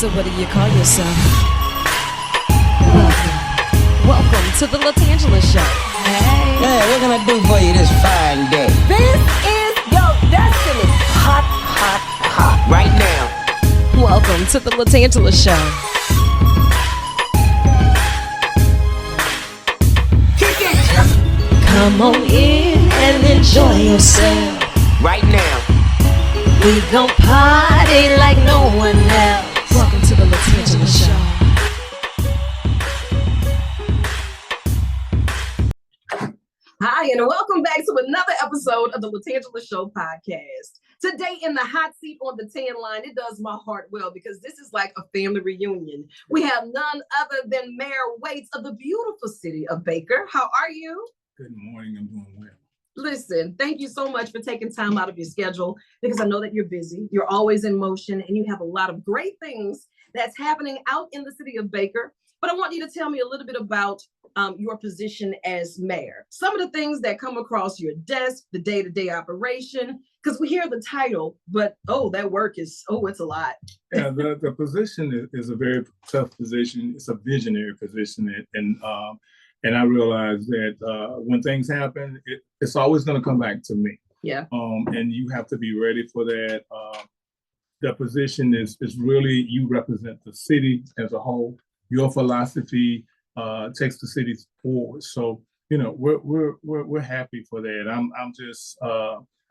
So what do you call yourself? Welcome to the LaTangela Show. Hey. Hey, what can I do for you this fine day? This is your destiny. Hot, hot, hot. Right now. Welcome to the LaTangela Show. Kick it. Come on in and enjoy yourself. Right now. We gon' party like no one else. Welcome to the LaTangela Show. Hi, and welcome back to another episode of the LaTangela Show podcast. Today in the hot seat on the tan line, it does my heart well because this is like a family reunion. We have none other than Mayor Waits of the beautiful city of Baker. How are you? Good morning. I'm doing well. Listen, thank you so much for taking time out of your schedule because I know that you're busy. You're always in motion and you have a lot of great things that's happening out in the city of Baker. But I want you to tell me a little bit about your position as mayor. Some of the things that come across your desk, the day-to-day operation, because we hear the title, but that work is, it's a lot. Yeah, the position is a very tough position. It's a visionary position. And I realize that when things happen, it's always going to come back to me. Yeah. And you have to be ready for that. The position is really, you represent the city as a whole. Your philosophy takes the city forward. So, we're happy for that.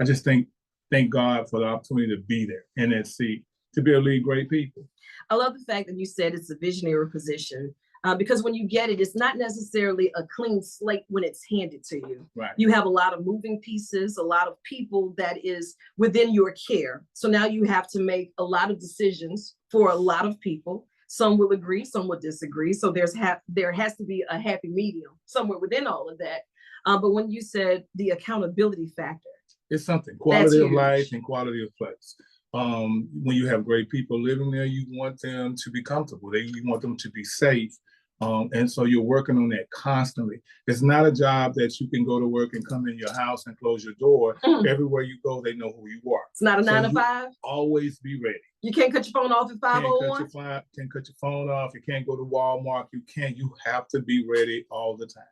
I just thank God for the opportunity to be there in that seat, to be able to lead great people. I love the fact that you said it's a visionary position. Because when you get it, it's not necessarily a clean slate when it's handed to you. Right. You have a lot of moving pieces, a lot of people that is within your care. So now you have to make a lot of decisions for a lot of people. Some will agree, some will disagree. So there has to be a happy medium somewhere within all of that. But when you said the accountability factor, it's something, quality of life and quality of place. When you have great people living there, you want them to be comfortable. You want them to be safe. And so you're working on that constantly. It's not a job that you can go to work and come in your house and close your door. Everywhere you go, they know who you are. It's not a 9 to 5. Always be ready. You can't cut your phone off at 5:01. Can't cut your phone off. You can't go to Walmart. You have to be ready all the time.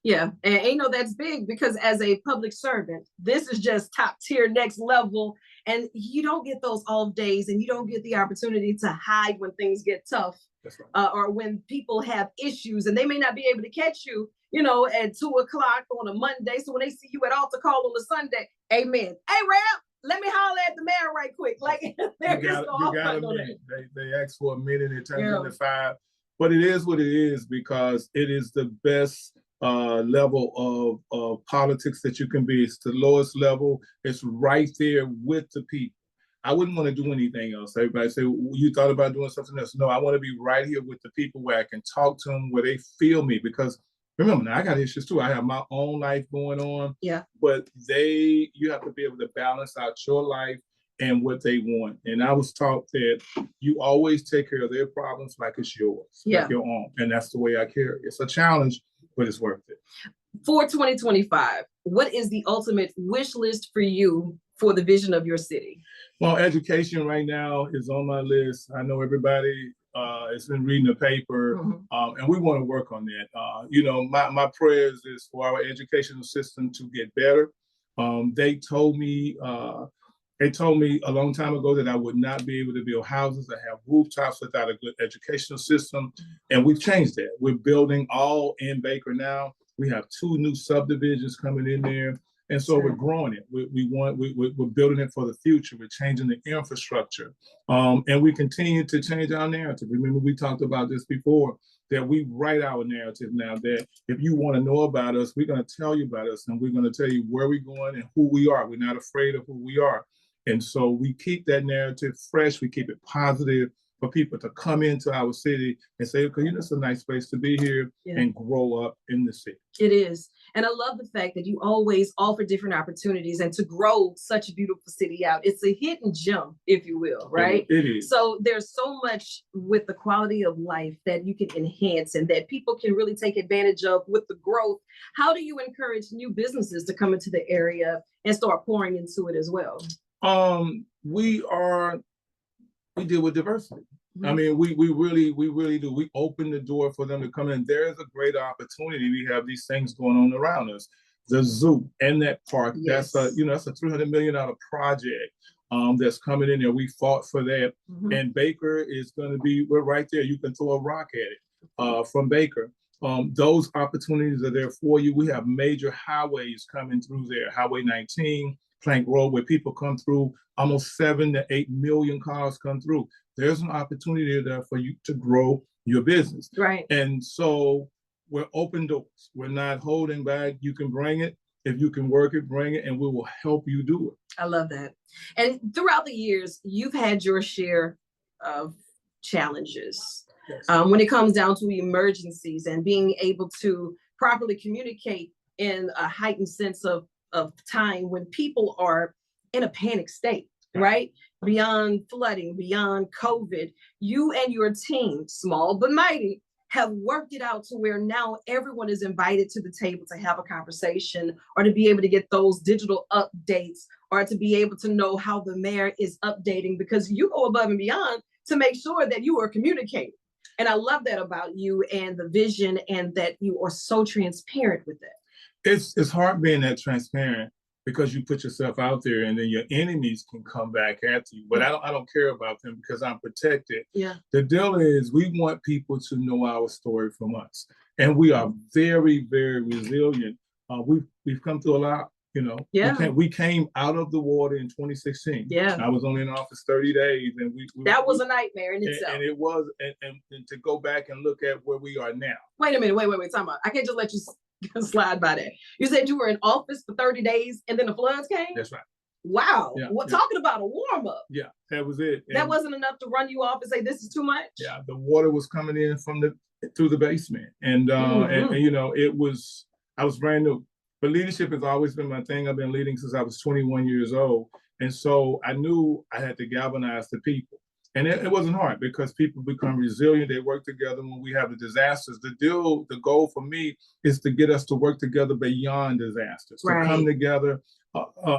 Yeah, and that's big because as a public servant, this is just top tier, next level. And you don't get those off days and you don't get the opportunity to hide when things get tough. That's right. Or when people have issues and they may not be able to catch you, at 2 o'clock on a Monday. So when they see you at altar call on a Sunday, amen. Hey, Rap, let me holler at the mayor right quick. Like, you got a minute. They ask for a minute, it turns into 5. But it is what it is because it is the best level of politics that you can be. It's the lowest level. It's right there with the people. I wouldn't want to do anything else. Everybody say, you thought about doing something else? No, I want to be right here with the people where I can talk to them, where they feel me. Because remember, now I got issues too. I have my own life going on. Yeah. But you have to be able to balance out your life and what they want. And I was taught that you always take care of their problems like it's yours, like your own. And that's the way I carry. It's a challenge, but it's worth it. For 2025, what is the ultimate wish list for you for the vision of your city? Well, education right now is on my list. I know everybody has been reading the paper, and we want to work on that. My prayers is for our educational system to get better. They told me a long time ago that I would not be able to build houses that have rooftops without a good educational system, and we've changed that. We're building all in Baker now. We have 2 new subdivisions coming in there. And so we're growing it. We're building it for the future. We're changing the infrastructure. And we continue to change our narrative. Remember, we talked about this before, that we write our narrative now, that if you want to know about us, we're going to tell you about us and we're going to tell you where we're going and who we are. We're not afraid of who we are. And so we keep that narrative fresh. We keep it positive for people to come into our city and say, okay, it's a nice place to be here and grow up in the city. It is. And I love the fact that you always offer different opportunities and to grow such a beautiful city out. It's a hidden gem, if you will, right? It is. So there's so much with the quality of life that you can enhance and that people can really take advantage of with the growth. How do you encourage new businesses to come into the area and start pouring into it as well? We deal with diversity. I mean, we really do. We open the door for them to come in. There is a great opportunity. We have these things going on around us. The zoo and that park, Yes. that's a $300 million project that's coming in there. We fought for that. And Baker is going to be, we're right there. You can throw a rock at it from Baker. Those opportunities are there for you. We have major highways coming through there. Highway 19, Plank Road, where people come through. Almost 7 to 8 million cars come through. There's an opportunity there for you to grow your business. Right. And so we're open doors. We're not holding back. You can bring it. If you can work it, bring it, and we will help you do it. I love that. And throughout the years, you've had your share of challenges. Yes. When it comes down to emergencies and being able to properly communicate in a heightened sense of time when people are in a panic state, right? Beyond flooding, beyond COVID, you and your team, small but mighty, have worked it out to where now everyone is invited to the table to have a conversation or to be able to get those digital updates or to be able to know how the mayor is updating, because you go above and beyond to make sure that you are communicating. And I love that about you and the vision, and that you are so transparent with it. It's hard being that transparent, because you put yourself out there and then your enemies can come back at you. But I don't care about them because I'm protected. Yeah. The deal is we want people to know our story from us. And we are very, very resilient. We've come through a lot, Yeah. We came out of the water in 2016. Yeah. I was only in office 30 days, and that was a nightmare in itself. And it was, and to go back and look at where we are now. Wait a minute, wait, time out. I can't just let you slide by that. You said you were in office for 30 days and then the floods came? That's right. Wow. Yeah, Well, talking about a warm up. Yeah, that was it. That wasn't enough to run you off and say this is too much? Yeah, the water was coming in through the basement. And it was, I was brand new. But leadership has always been my thing. I've been leading since I was 21 years old. And so I knew I had to galvanize the people. And it wasn't hard, because people become resilient. They work together when we have the disasters. The goal for me is to get us to work together beyond disasters, to come together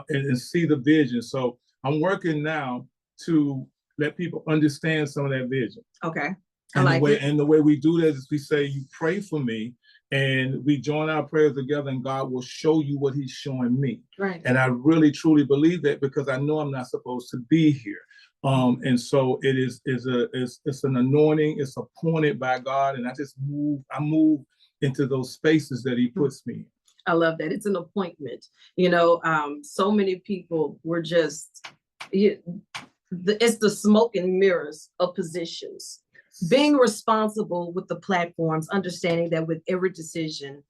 and see the vision. So I'm working now to let people understand some of that vision. Okay. And the way we do that is we say, you pray for me, and we join our prayers together, and God will show you what he's showing me. Right. And I really, truly believe that, because I know I'm not supposed to be here. And so it's an anointing, it's appointed by God, and I move into those spaces that he puts me in. I love that. It's an appointment. So many people were just, it's the smoke and mirrors of positions. Being responsible with the platforms, understanding that with every decision,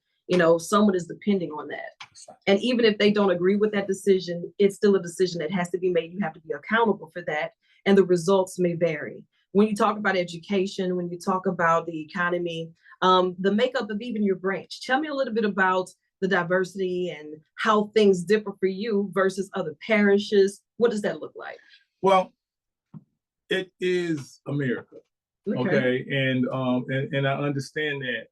someone is depending on that. And even if they don't agree with that decision, it's still a decision that has to be made. You have to be accountable for that. And the results may vary. When you talk about education, when you talk about the economy, the makeup of even your branch, tell me a little bit about the diversity and how things differ for you versus other parishes. What does that look like? Well, it is America. Okay. And I understand that,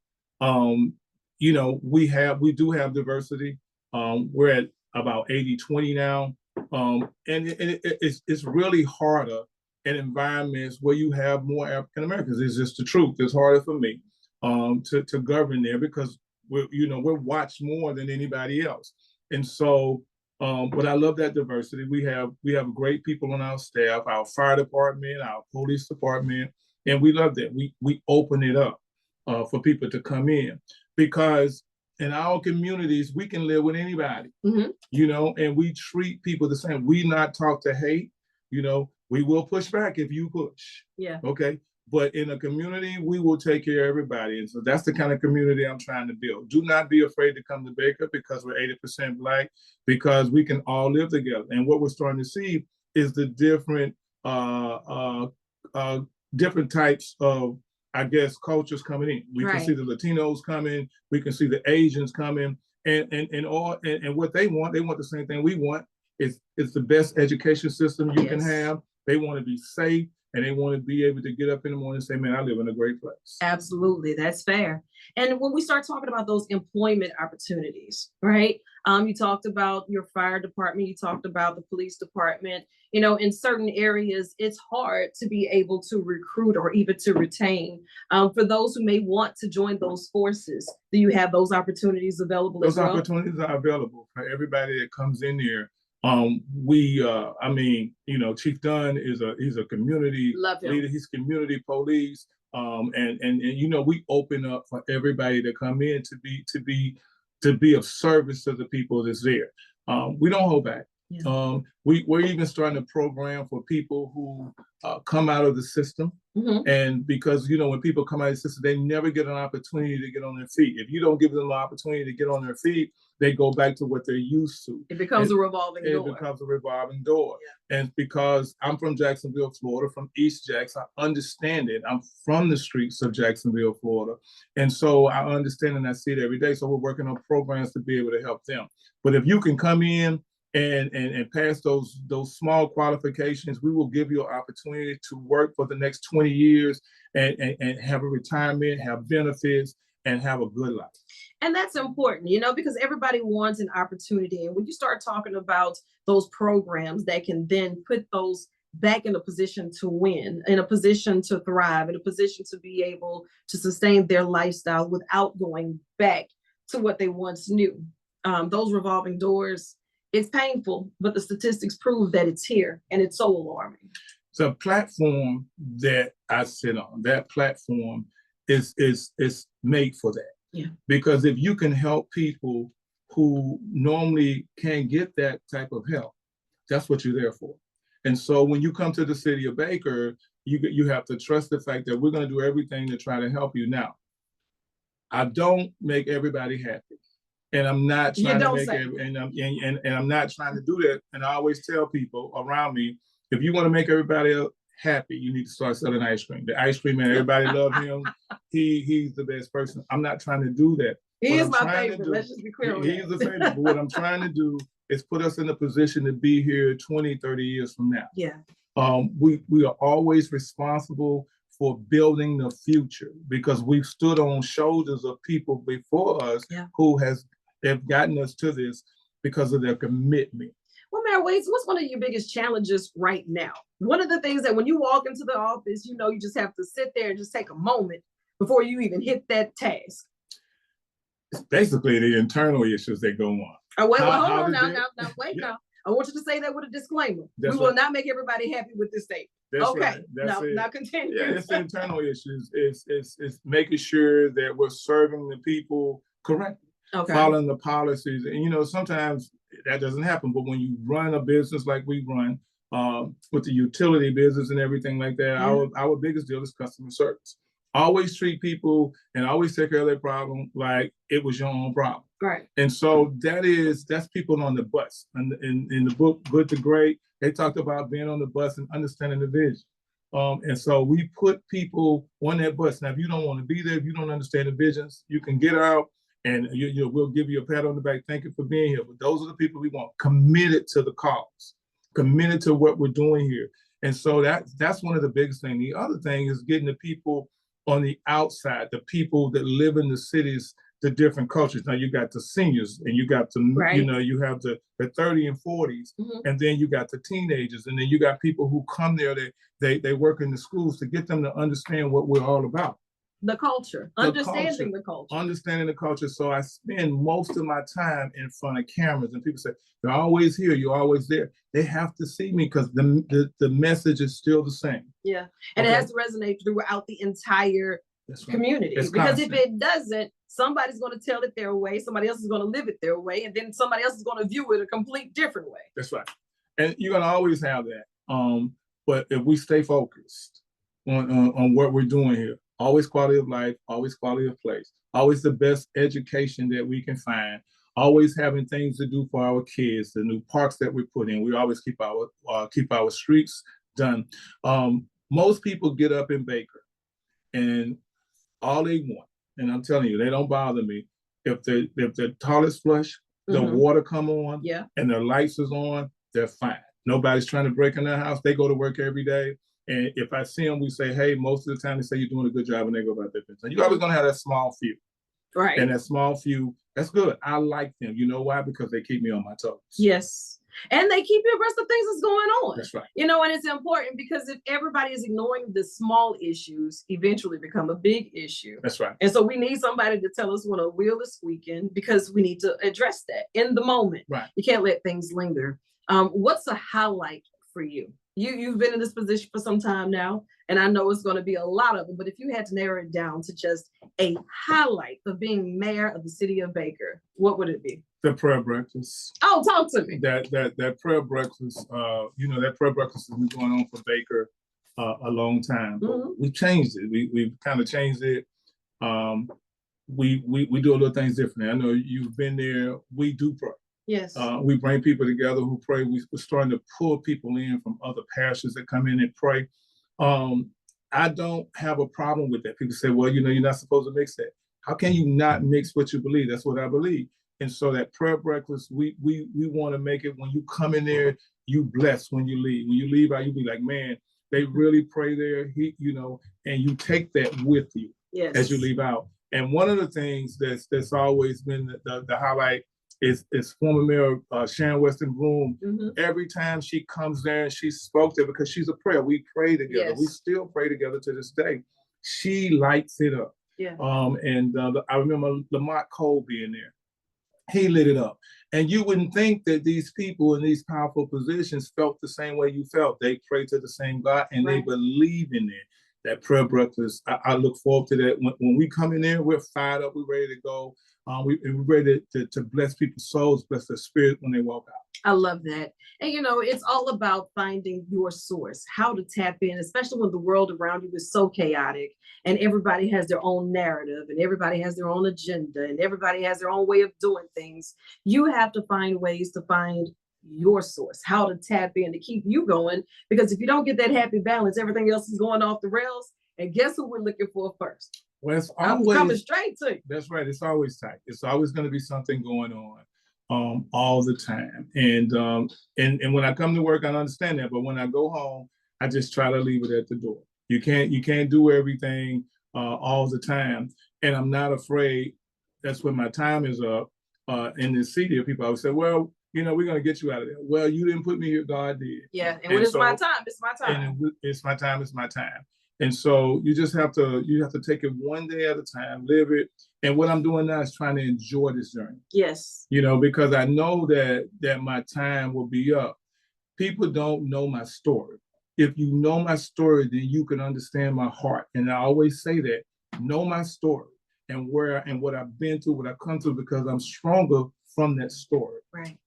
we do have diversity. We're at about 80-20 now. And it's really harder in environments where you have more African Americans. It's just the truth. It's harder for me to govern there, because we're watched more than anybody else. And so, but I love that diversity. We have great people on our staff, our fire department, our police department, and we love that. We open it up for people to come in, because in our communities, we can live with anybody, and we treat people the same. We not talk to hate, we will push back if you push. Yeah. Okay. But in a community, we will take care of everybody. And so that's the kind of community I'm trying to build. Do not be afraid to come to Baker, because we're 80% Black, because we can all live together. And what we're starting to see is the different types of, I guess, cultures coming in. We can see the Latinos coming, we can see the Asians coming, and what they want the same thing we want. It's the best education system you can have. They want to be safe. and they want to be able to get up in the morning and say, man, I live in a great place. Absolutely, that's fair. And when we start talking about those employment opportunities, right? You talked about your fire department, you talked about the police department. You know, in certain areas, it's hard to be able to recruit or even to retain. For those who may want to join those forces, do you have those opportunities available Those as well? opportunities are available for everybody that comes in there. I mean, you know, Chief Dunn he's a community leader. He's community police. And you know, we open up for everybody to come in to be of service to the people that's there. We don't hold back. Yeah. We're even starting a program for people who come out of the system. Mm-hmm. And because, you know, when people come out of the system, they never get an opportunity to get on their feet. If you don't give them an opportunity to get on their feet, they go back to what they're used to. It becomes a revolving door. It becomes a revolving door. Yeah. And because I'm from Jacksonville, Florida, from East Jackson, I understand it. I'm from the streets of Jacksonville, Florida. And so I understand and I see it every day. So we're working on programs to be able to help them. But if you can come in and pass those small qualifications, we will give you an opportunity to work for the next 20 years and have a retirement, have benefits, and have a good life. And that's important, you know, because everybody wants an opportunity. And when you start talking about those programs that can then put those back in a position to win, in a position to thrive, in a position to be able to sustain their lifestyle without going back to what they once knew. Those revolving doors, it's painful, but the statistics prove that it's here, and it's so alarming. The platform that I sit on, that platform is made for that. Yeah. Because if you can help people who normally can't get that type of help, that's what you're there for. And so when you come to the city of Baker, you have to trust the fact that we're going to do everything to try to help you. Now, I don't make everybody happy. And I'm not trying to make it, and I'm not trying to do that. And I always tell people around me, if you want to make everybody else happy, you need to start selling ice cream. The ice cream man, everybody loves him. He's the best person. I'm not trying to do that. He is my favorite. Let's just be clear on that. He's the favorite. But what I'm trying to do is put us in a position to be here 20, 30 years from now. Yeah. We are always responsible for building the future because we've stood on shoulders of people before us who have gotten us to this because of their commitment. Well, Mayor Waits, what's one of your biggest challenges right now? One of the things that when you walk into the office, you know, you just have to sit there and just take a moment before you even hit that task. It's basically the internal issues that go on. Oh, wait, hold on now, wait now. I want you to say that with a disclaimer. We will not make everybody happy with this statement. That's okay. Right. Now continue. Yeah, it's the internal issues. It's making sure that we're serving the people correctly. Okay. Following the policies. And, you know, sometimes that doesn't happen. But when you run a business like we run, with the utility business and everything like that, our biggest deal is customer service. Always treat people and always take care of their problem like it was your own problem. Right. And so that's people on the bus. And in the book, Good to Great, they talked about being on the bus and understanding the vision. And so we put people on that bus. Now, if you don't want to be there, if you don't understand the visions, you can get out. And we'll give you a pat on the back. Thank you for being here. But those are the people we want committed to the cause, committed to what we're doing here. And so that's one of the biggest things. The other thing is getting the people on the outside, the people that live in the cities, the different cultures. Now you got the seniors and you got you have the 30 and 40s, and then you got the teenagers, and then you got people who come there, they work in the schools to get them to understand what we're all about. The culture, understanding the culture. Understanding the culture. So I spend most of my time in front of cameras, and people say, you're always here, you're always there. They have to see me because the message is still the same. Yeah, and it has to resonate throughout the entire community. Because if it doesn't, somebody's going to tell it their way, somebody else is going to live it their way, and then somebody else is going to view it a complete different way. That's right. And you're going to always have that. But if we stay focused on what we're doing here, always quality of life, always quality of place, always the best education that we can find, always having things to do for our kids, the new parks that we put in. We always keep our streets done. Most people get up in Baker and all they want, and I'm telling you, they don't bother me. If the toilet's flush, the water come on, and their lights is on, they're fine. Nobody's trying to break in their house. They go to work every day. And if I see them, we say, hey, most of the time they say you're doing a good job and they go about their business. And you're always going to have that small few. Right. And that small few, that's good. I like them. You know why? Because they keep me on my toes. Yes. And they keep you abreast of things that's going on. That's right. You know, and it's important because if everybody is ignoring the small issues, eventually become a big issue. That's right. And so we need somebody to tell us when a wheel is squeaking because we need to address that in the moment. Right. You can't let things linger. What's a highlight for you? You've been in this position for some time now, and I know it's going to be a lot of them, but if you had to narrow it down to just a highlight of being mayor of the city of Baker, what would it be? The prayer breakfast. Oh, talk to me. That prayer breakfast, that prayer breakfast has been going on for Baker a long time. Mm-hmm. We changed it. We've kind of changed it. We do a little things differently. I know you've been there. We do pray. Yes. We bring people together who pray. We're starting to pull people in from other parishes that come in and pray. I don't have a problem with that. People say, well, you're not supposed to mix that. How can you not mix what you believe? That's what I believe. And so that prayer breakfast, we want to make it when you come in there, you bless when you leave. When you leave out, you be like, man, they really pray there, and you take that with you as you leave out. And one of the things that's always been the highlight is former Mayor Sharon Weston Broom. Mm-hmm. Every time she comes there and she spoke there because she's a prayer. We pray together. Yes. We still pray together to this day. She lights it up. Yeah. I remember Lamont Cole being there. He lit it up. And you wouldn't think that these people in these powerful positions felt the same way you felt. They pray to the same God and They believe in it. That prayer breakfast, I look forward to that. When we come in there, we're fired up, we're ready to go. We're ready to bless people's souls, bless their spirit when they walk out. I love that. And, it's all about finding your source, how to tap in, especially when the world around you is so chaotic and everybody has their own narrative and everybody has their own agenda and everybody has their own way of doing things. You have to find ways to find your source, how to tap in to keep you going. Because if you don't get that happy balance, everything else is going off the rails. And guess who we're looking for first? Well, I'm coming straight to you. That's right. It's always tight. It's always going to be something going on all the time. And when I come to work, I understand that. But when I go home, I just try to leave it at the door. You can't do everything all the time. And I'm not afraid. That's when my time is up in the city. People always say, well, we're going to get you out of there. Well, you didn't put me here. God did. Yeah. And when it's my time, it's my time. And it's my time. It's my time. And so you just have to take it one day at a time, live it. And what I'm doing now is trying to enjoy this journey. Yes. Because I know that my time will be up. People don't know my story. If you know my story, then you can understand my heart. And I always say that, know my story and what I've been through, what I've come through, because I'm stronger from that story. Right.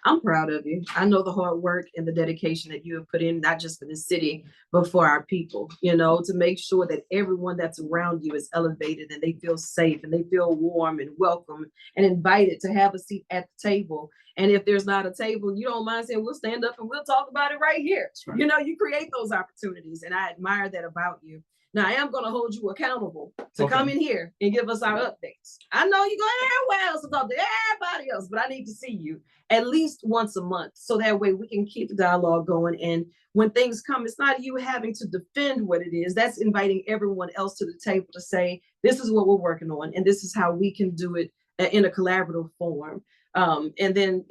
I'm proud of you. I know the hard work and the dedication that you have put in, not just for the city, but for our people, to make sure that everyone that's around you is elevated and they feel safe and they feel warm and welcome and invited to have a seat at the table. And if there's not a table, you don't mind saying, we'll stand up and we'll talk about it right here. Right. You create those opportunities, and I admire that about you. Now, I am going to hold you accountable to come in here and give us our updates. I know you're going everywhere else to talk to everybody else, but I need to see you at least once a month. So that way we can keep the dialogue going. And when things come, it's not you having to defend what it is. That's inviting everyone else to the table to say, this is what we're working on, and this is how we can do it in a collaborative form. And then,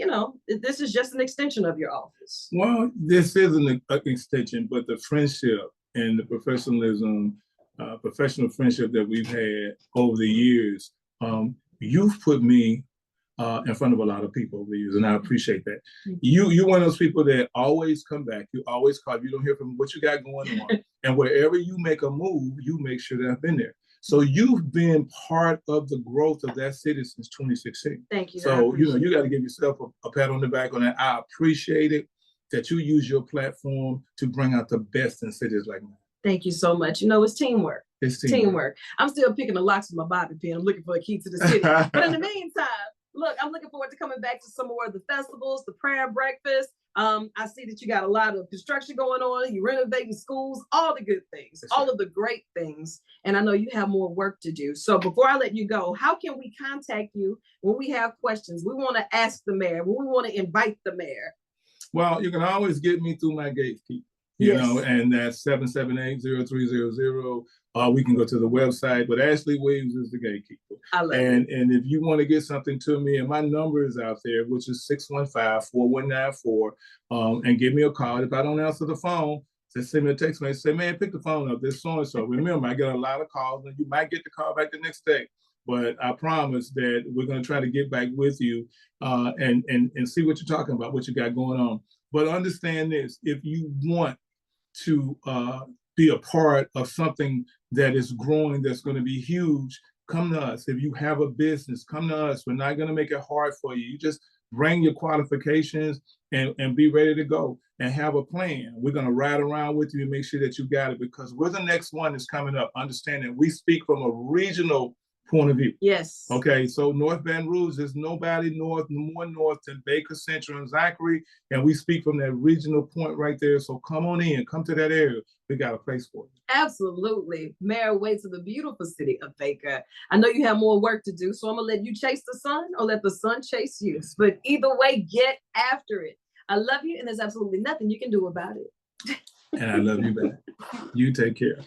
this is just an extension of your office. Well, this is an extension, but the friendship and the professionalism, professional friendship that we've had over the years, you've put me in front of a lot of people over the years, and I appreciate that. You're one of those people that always come back. You always call. You don't hear from what you got going on, and wherever you make a move, you make sure that I've been there. So you've been part of the growth of that city since 2016. Thank you. So you got to give yourself a pat on the back on that. I appreciate it that you use your platform to bring out the best in cities like mine. Thank you so much. It's teamwork. It's teamwork. I'm still picking the locks with my bobby pin. I'm looking for a key to the city. But in the meantime, look, I'm looking forward to coming back to some more of the festivals, the prayer breakfast. I see that you got a lot of construction going on. You're renovating schools, all the good things, all of the great things. And I know you have more work to do. So before I let you go, how can we contact you when we have questions? We want to ask the mayor, when we want to invite the mayor. Well, you can always get me through my gatekeeper. you know, and that's 778-0300. We can go to the website, but Ashley Williams is the gatekeeper. I love and if you want to get something to me, and my number is out there, which is 615-4194, and give me a call. If I don't answer the phone, just send me a text message. Say, man, pick the phone up. There's so and so. Remember, I get a lot of calls, and you might get the call back the next day. But I promise that we're going to try to get back with you and see what you're talking about, what you got going on. But understand this: if you want to be a part of something that is growing, that's going to be huge, come to us. If you have a business, come to us. We're not going to make it hard for you. You just bring your qualifications and be ready to go and have a plan. We're going to ride around with you and make sure that you got it, because we're the next one that's coming up. Understand that we speak from a regional point of view. Yes. Okay, so North Baton Rouge, there's nobody more north than Baker, Central, and Zachary, and we speak from that regional point right there. So come on in, come to that area. We got a place for you. Absolutely. Mayor Way to the beautiful city of Baker. I know you have more work to do, so I'm going to let you chase the sun or let the sun chase you. But either way, get after it. I love you, and there's absolutely nothing you can do about it. And I love you back. You take care.